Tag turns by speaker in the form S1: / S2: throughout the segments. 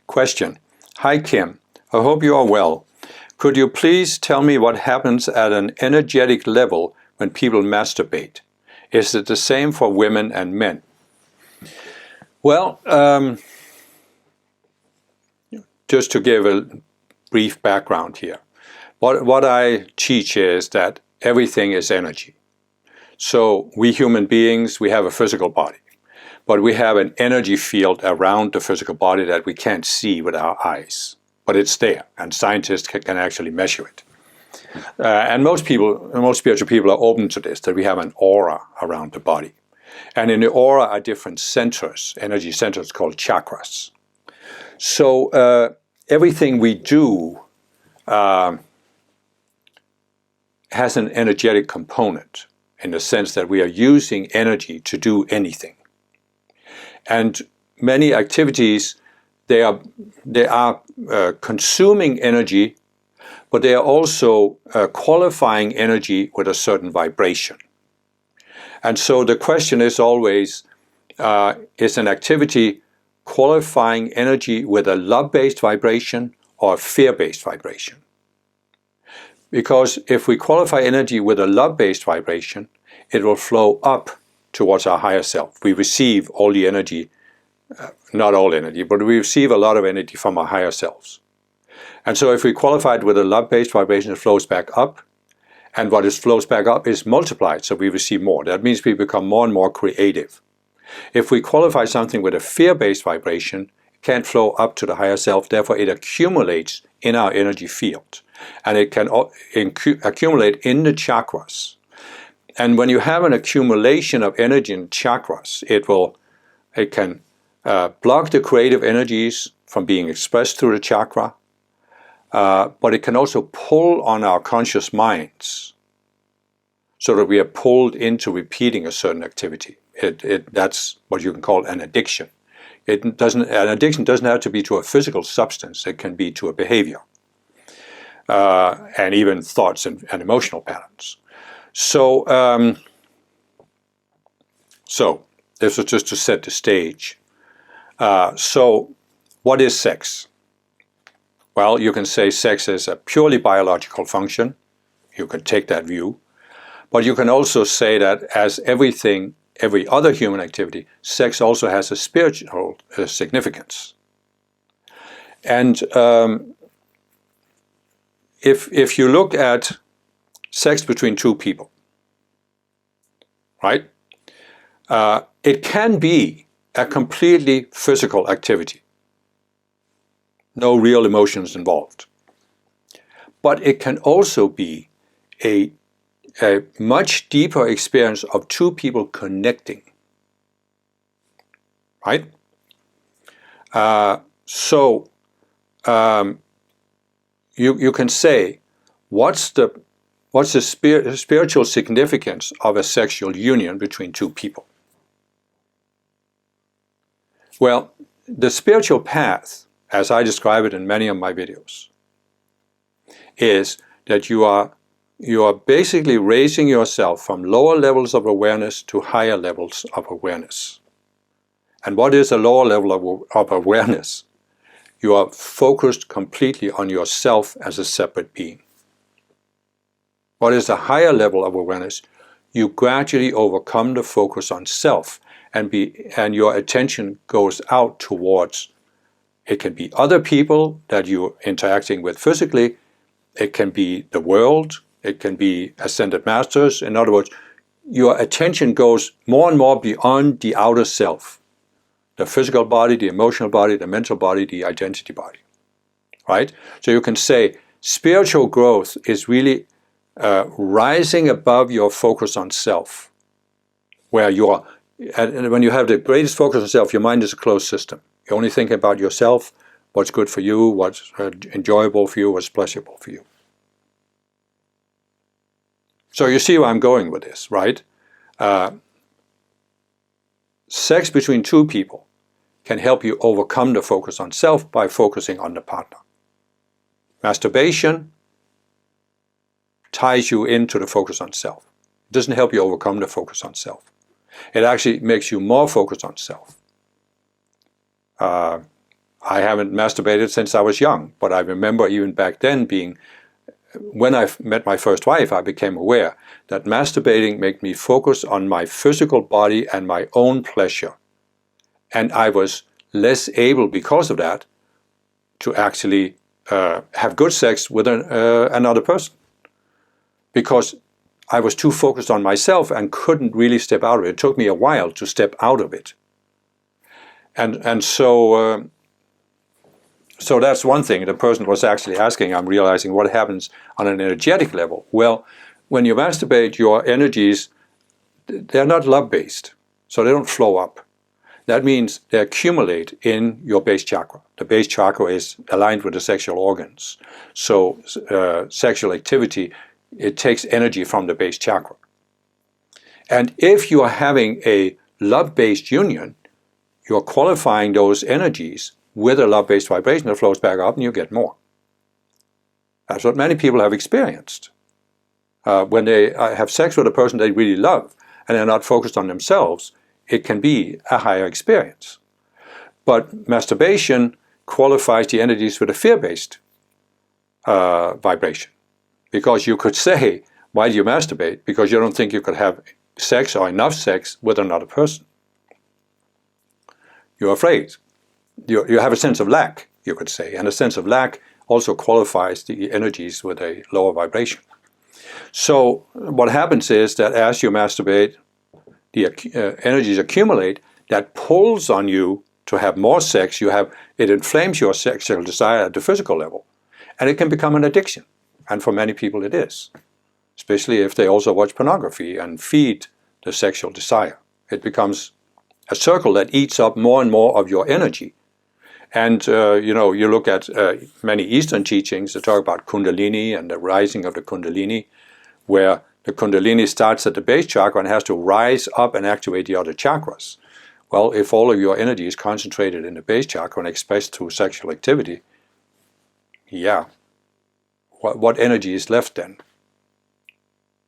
S1: Question. Hi Kim, I hope you are well. Could you please tell me what happens at an energetic level when people masturbate? Is it the same for women and men? Well, just to give a brief background here. What I teach is that everything is energy. So we human beings, we have a physical body, but we have an energy field around the physical body that we can't see with our eyes. But it's there, and scientists can actually measure it. And most spiritual people are open to this, that we have an aura around the body. And in the aura are different centers, energy centers called chakras. So everything we do has an energetic component in the sense that we are using energy to do anything. And many activities, they are consuming energy, but they are also qualifying energy with a certain vibration. And so the question is always, is an activity qualifying energy with a love-based vibration or a fear-based vibration? Because if we qualify energy with a love-based vibration, it will flow up towards our higher self. We receive all the energy, not all energy, but we receive a lot of energy from our higher selves. And so if we qualify it with a love-based vibration, it flows back up. And what flows back up is multiplied, so we receive more. That means we become more and more creative. If we qualify something with a fear-based vibration, it can't flow up to the higher self, therefore it accumulates in our energy field. And it can accumulate in the chakras. And when you have an accumulation of energy in chakras, it can block the creative energies from being expressed through the chakra, but it can also pull on our conscious minds so that we are pulled into repeating a certain activity. That's what you can call an addiction. An addiction doesn't have to be to a physical substance, it can be to a behavior. And even thoughts and emotional patterns. So this was just to set the stage. So what is sex? Well, you can say sex is a purely biological function. You can take that view. But you can also say that as every other human activity, sex also has a spiritual significance. And if you look at sex between two people, right? It can be a completely physical activity. No real emotions involved. But it can also be a much deeper experience of two people connecting, right? You can say, what's the spiritual significance of a sexual union between two people? Well, the spiritual path, as I describe it in many of my videos, is that you are basically raising yourself from lower levels of awareness to higher levels of awareness. And what is a lower level of awareness? You are focused completely on yourself as a separate being. What is a higher level of awareness? You gradually overcome the focus on self, and your attention goes out towards, it can be other people that you're interacting with physically, it can be the world, it can be ascended masters. In other words, your attention goes more and more beyond the outer self. The physical body, the emotional body, the mental body, the identity body, right? So you can say spiritual growth is really rising above your focus on self, where you are, and when you have the greatest focus on self, your mind is a closed system. You're only thinking about yourself, what's good for you, what's enjoyable for you, what's pleasurable for you. So you see where I'm going with this, right? Sex between two people can help you overcome the focus on self by focusing on the partner. Masturbation ties you into the focus on self. It doesn't help you overcome the focus on self. It actually makes you more focused on self. I haven't masturbated since I was young, but I remember even back then when I met my first wife, I became aware that masturbating made me focus on my physical body and my own pleasure. And I was less able, because of that, to actually have good sex with another person. Because I was too focused on myself and couldn't really step out of it. It took me a while to step out of it. And so that's one thing the person was actually asking. I'm realizing what happens on an energetic level. Well, when you masturbate, your energies, they're not love-based, so they don't flow up. That means they accumulate in your base chakra. The base chakra is aligned with the sexual organs. So sexual activity, it takes energy from the base chakra. And if you are having a love-based union, you're qualifying those energies with a love-based vibration that flows back up and you get more. That's what many people have experienced. When they have sex with a person they really love and they're not focused on themselves, it can be a higher experience. But masturbation qualifies the energies with a fear-based vibration. Because you could say, why do you masturbate? Because you don't think you could have sex or enough sex with another person. You're afraid. You have a sense of lack, you could say. And a sense of lack also qualifies the energies with a lower vibration. So what happens is that as you masturbate, the energies accumulate that pulls on you to have more sex. It inflames your sexual desire at the physical level. And it can become an addiction. And for many people it is. Especially if they also watch pornography and feed the sexual desire. It becomes a circle that eats up more and more of your energy. And you look at many Eastern teachings that talk about Kundalini and the rising of the Kundalini, where the Kundalini starts at the base chakra and has to rise up and activate the other chakras. Well, if all of your energy is concentrated in the base chakra and expressed through sexual activity, yeah, what energy is left then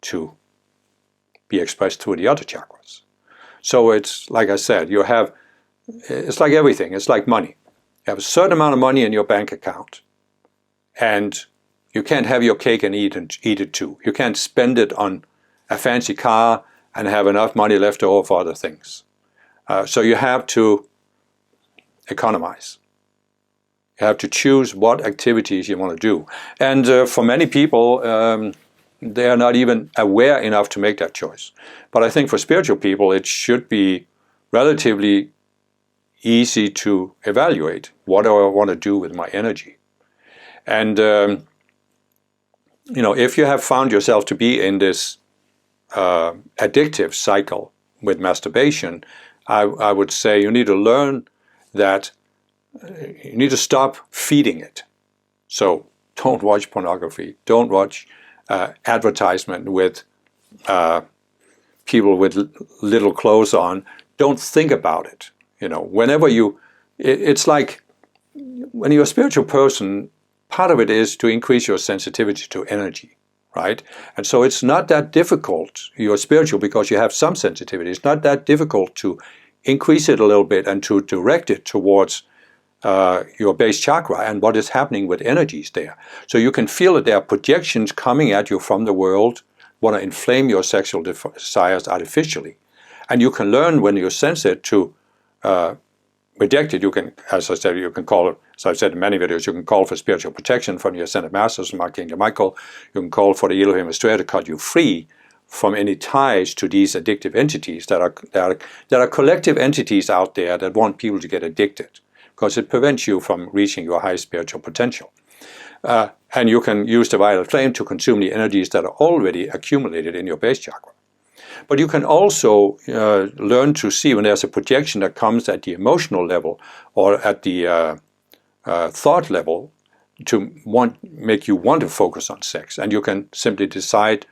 S1: to be expressed through the other chakras? So it's like I said, it's like everything, it's like money. You have a certain amount of money in your bank account, and you can't have your cake and eat it too. You can't spend it on a fancy car and have enough money left over for other things. So you have to economize. You have to choose what activities you want to do. And for many people, they are not even aware enough to make that choice. But I think for spiritual people, it should be relatively easy to evaluate what do I want to do with my energy. And if you have found yourself to be in this addictive cycle with masturbation, I would say you need to learn that you need to stop feeding it. So don't watch pornography. Don't watch advertisement with people with little clothes on. Don't think about it. Whenever it's like when you're a spiritual person, part of it is to increase your sensitivity to energy, right? And so it's not that difficult. You're spiritual because you have some sensitivity. It's not that difficult to increase it a little bit and to direct it towards your base chakra and what is happening with energies there. So you can feel that there are projections coming at you from the world, want to inflame your sexual desires artificially. And you can learn when you sense it to reject it. You can, as I said, you can call, as I've said in many videos, you can call for spiritual protection from your ascended masters, from Archangel Michael. You can call for the Elohim Astrea to cut you free from any ties to these addictive entities that are collective entities out there that want people to get addicted, because it prevents you from reaching your highest spiritual potential. And you can use the violet flame to consume the energies that are already accumulated in your base chakra. But you can also learn to see when there's a projection that comes at the emotional level or at the thought level to make you want to focus on sex. And you can simply decide,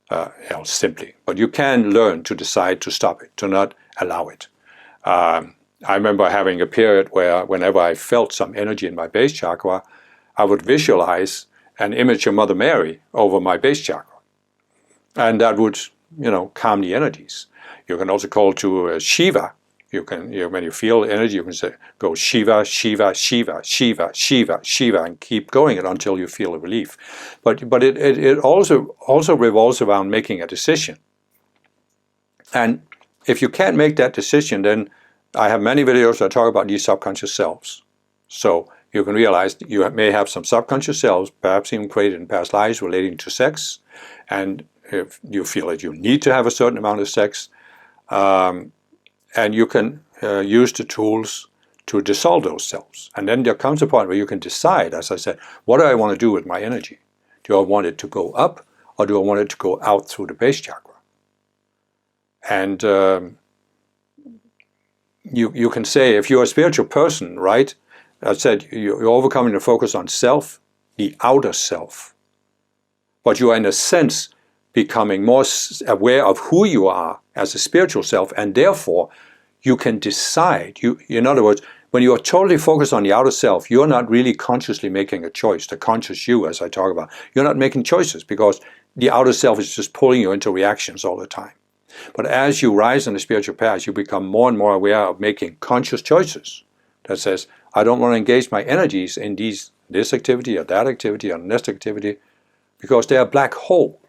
S1: but you can learn to decide to stop it, to not allow it. I remember having a period where whenever I felt some energy in my base chakra, I would visualize an image of Mother Mary over my base chakra. And that would calm the energies. You can also call to Shiva. when you feel energy, you can say, go Shiva, Shiva, Shiva, Shiva, Shiva, Shiva, and keep going it until you feel a relief. But it also revolves around making a decision. And if you can't make that decision, then I have many videos that talk about these subconscious selves. So you can realize you may have some subconscious selves, perhaps even created in past lives relating to sex, and if you feel that you need to have a certain amount of sex, and you can use the tools to dissolve those selves. And then there comes a point where you can decide, as I said, what do I want to do with my energy? Do I want it to go up, or do I want it to go out through the base chakra? And you can say, if you're a spiritual person, right, I said you're overcoming the focus on self, the outer self. But you are, in a sense, becoming more aware of who you are as a spiritual self, and therefore you can decide. In other words, when you are totally focused on the outer self, you're not really consciously making a choice. The conscious you, as I talk about, you're not making choices because the outer self is just pulling you into reactions all the time. But as you rise on the spiritual path, you become more and more aware of making conscious choices that says, I don't want to engage my energies in this activity or that activity or next activity, because they're a black hole.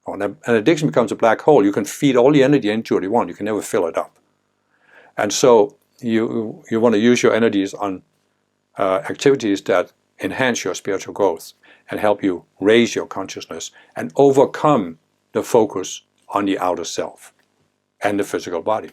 S1: An addiction becomes a black hole. You can feed all the energy into it you want. You can never fill it up. And so you want to use your energies on activities that enhance your spiritual growth and help you raise your consciousness and overcome the focus on the outer self and the physical body.